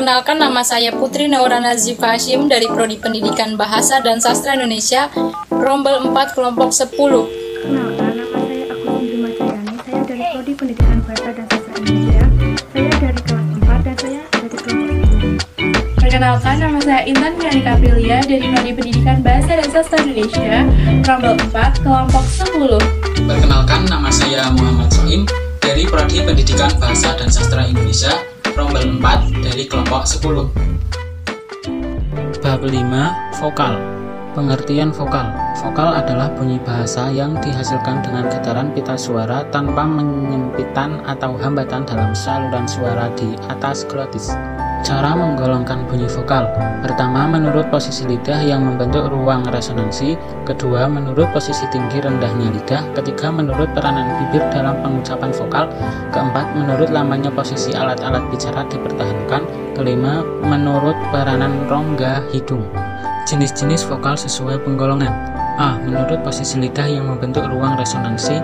Perkenalkan, nama saya Putri Naura Nazifa Hashim dari Prodi Pendidikan Bahasa dan Sastra Indonesia, Rombel 4 kelompok 10. Perkenalkan, nama saya Agus Bima Jayani. Saya dari Prodi Pendidikan Bahasa dan Sastra Indonesia. Saya dari kelas 4 dan saya dari kelompok 10. Perkenalkan, nama saya Intan Mianika Aprilia dari Prodi Pendidikan Bahasa dan Sastra Indonesia, Rombel 4 kelompok 10. Perkenalkan, nama saya Muhammad Soim dari Prodi Pendidikan Bahasa dan Sastra Indonesia, Rombel 4 dari kelompok 10. Bab 5. Vokal. Pengertian vokal. Vokal adalah bunyi bahasa yang dihasilkan dengan getaran pita suara tanpa menyempitan atau hambatan dalam saluran suara di atas glotis. Cara menggolongkan bunyi vokal. Pertama, menurut posisi lidah yang membentuk ruang resonansi. Kedua, menurut posisi tinggi rendahnya lidah. Ketiga, menurut peranan bibir dalam pengucapan vokal. Keempat, menurut lamanya posisi alat-alat bicara dipertahankan. Kelima, menurut peranan rongga hidung. Jenis-jenis vokal sesuai penggolongan. A. Menurut posisi lidah yang membentuk ruang resonansi.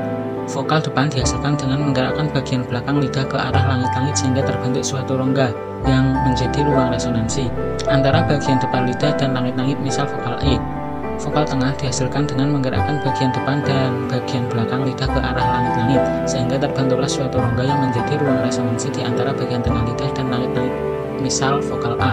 Vokal depan dihasilkan dengan menggerakkan bagian belakang lidah ke arah langit-langit sehingga terbentuk suatu rongga yang menjadi ruang resonansi antara bagian depan lidah dan langit-langit, misal vokal E. Vokal tengah dihasilkan dengan menggerakkan bagian depan dan bagian belakang lidah ke arah langit-langit sehingga terbentuklah suatu rongga yang menjadi ruang resonansi di antara bagian tengah lidah dan langit-langit, misal vokal A.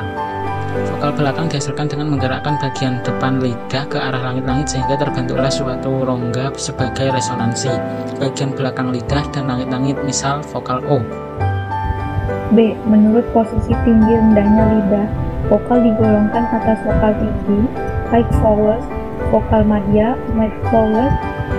Vokal belakang dihasilkan dengan menggerakkan bagian depan lidah ke arah langit-langit sehingga terbentuklah suatu rongga sebagai resonansi bagian belakang lidah dan langit-langit, misal vokal O. B. Menurut posisi tinggi rendahnya lidah, vokal digolongkan atas vokal tinggi, high vowels, vokal madya, mid vowels,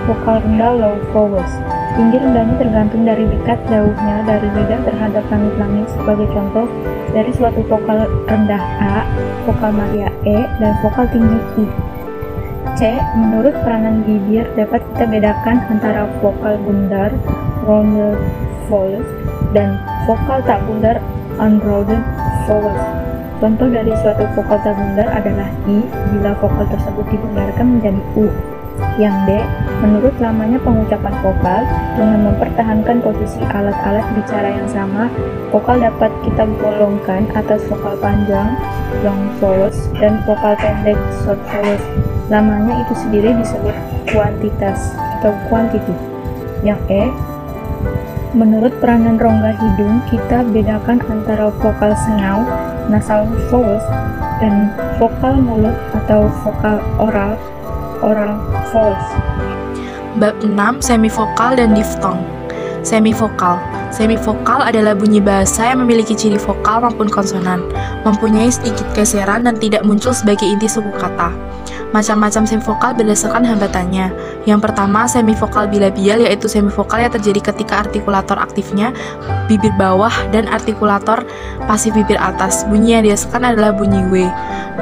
vokal rendah, low vowels. Tinggi rendahnya tergantung dari dekat jauhnya dari lidah terhadap langit-langit. Sebagai contoh, dari suatu vokal rendah A, vokal madya E, dan vokal tinggi I. C. Menurut peranan bibir dapat kita bedakan antara vokal bundar, rounded vowels, dan vokal tak bundar, unrounded vowels. Contoh dari suatu vokal tak bundar adalah I bila vokal tersebut dibundarkan menjadi U. Yang D. Menurut lamanya pengucapan vokal, dengan mempertahankan posisi alat-alat bicara yang sama, vokal dapat kita golongkan atas vokal panjang, long vowels, dan vokal pendek, short vowels. Lamanya itu sendiri disebut kuantitas atau quantity. Yang E. Menurut peranan rongga hidung, kita bedakan antara vokal sengau, nasal vowels, dan vokal mulut atau vokal oral vowels. Bab 6. Semivokal dan diftong. Semivokal adalah bunyi bahasa yang memiliki ciri vokal maupun konsonan, mempunyai sedikit geseran dan tidak muncul sebagai inti suku kata. Macam-macam semivokal berdasarkan hambatannya. Yang pertama, semivokal bilabial, yaitu semivokal yang terjadi ketika artikulator aktifnya bibir bawah dan artikulator pasif bibir atas. Bunyi yang dihasilkan adalah bunyi W.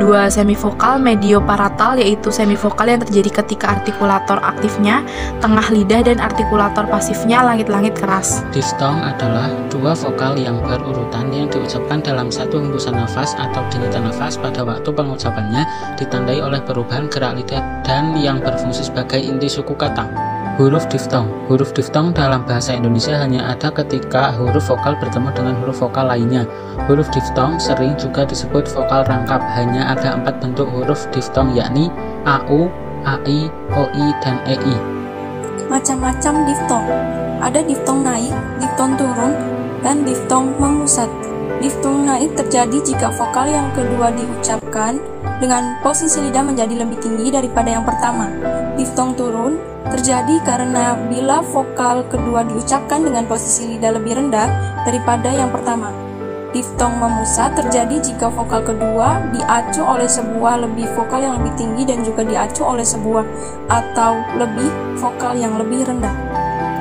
2. Semivokal medioparatal, yaitu semivokal yang terjadi ketika artikulator aktifnya tengah lidah dan artikulator pasifnya langit-langit keras. Diftong adalah dua vokal yang berurutan yang diucapkan dalam satu hembusan nafas atau denyutan nafas pada waktu pengucapannya ditandai oleh perubahan gerak lidah dan yang berfungsi sebagai inti suku kata. Huruf diftong. Huruf diftong dalam bahasa Indonesia hanya ada ketika huruf vokal bertemu dengan huruf vokal lainnya. Huruf diftong sering juga disebut vokal rangkap. Hanya ada 4 bentuk huruf diftong, yakni AU, AI, OI, dan EI. Macam-macam diftong. Ada diftong naik, diftong turun, dan diftong memusat. Diftong naik terjadi jika vokal yang kedua diucapkan dengan posisi lidah menjadi lebih tinggi daripada yang pertama. Diftong turun terjadi karena bila vokal kedua diucapkan dengan posisi lidah lebih rendah daripada yang pertama. Diftong memusat terjadi jika vokal kedua diacu oleh sebuah lebih vokal yang lebih tinggi dan juga diacu oleh sebuah atau lebih vokal yang lebih rendah.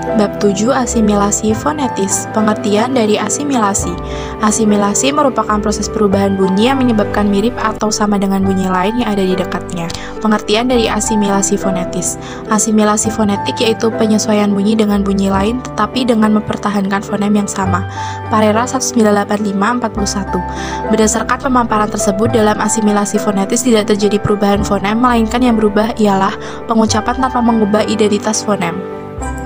Bab 7. Asimilasi fonetis. Pengertian dari asimilasi. Asimilasi merupakan proses perubahan bunyi yang menyebabkan mirip atau sama dengan bunyi lain yang ada di dekatnya. Pengertian dari asimilasi fonetis. Asimilasi fonetik yaitu penyesuaian bunyi dengan bunyi lain tetapi dengan mempertahankan fonem yang sama. Parera 1985-41. Berdasarkan pemaparan tersebut, dalam asimilasi fonetis tidak terjadi perubahan fonem, melainkan yang berubah ialah pengucapan tanpa mengubah identitas fonem.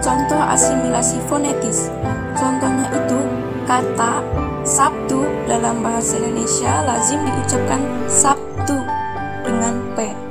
Contoh asimilasi fonetis. Contohnya itu kata Sabtu dalam bahasa Indonesia lazim diucapkan Sabtu dengan P.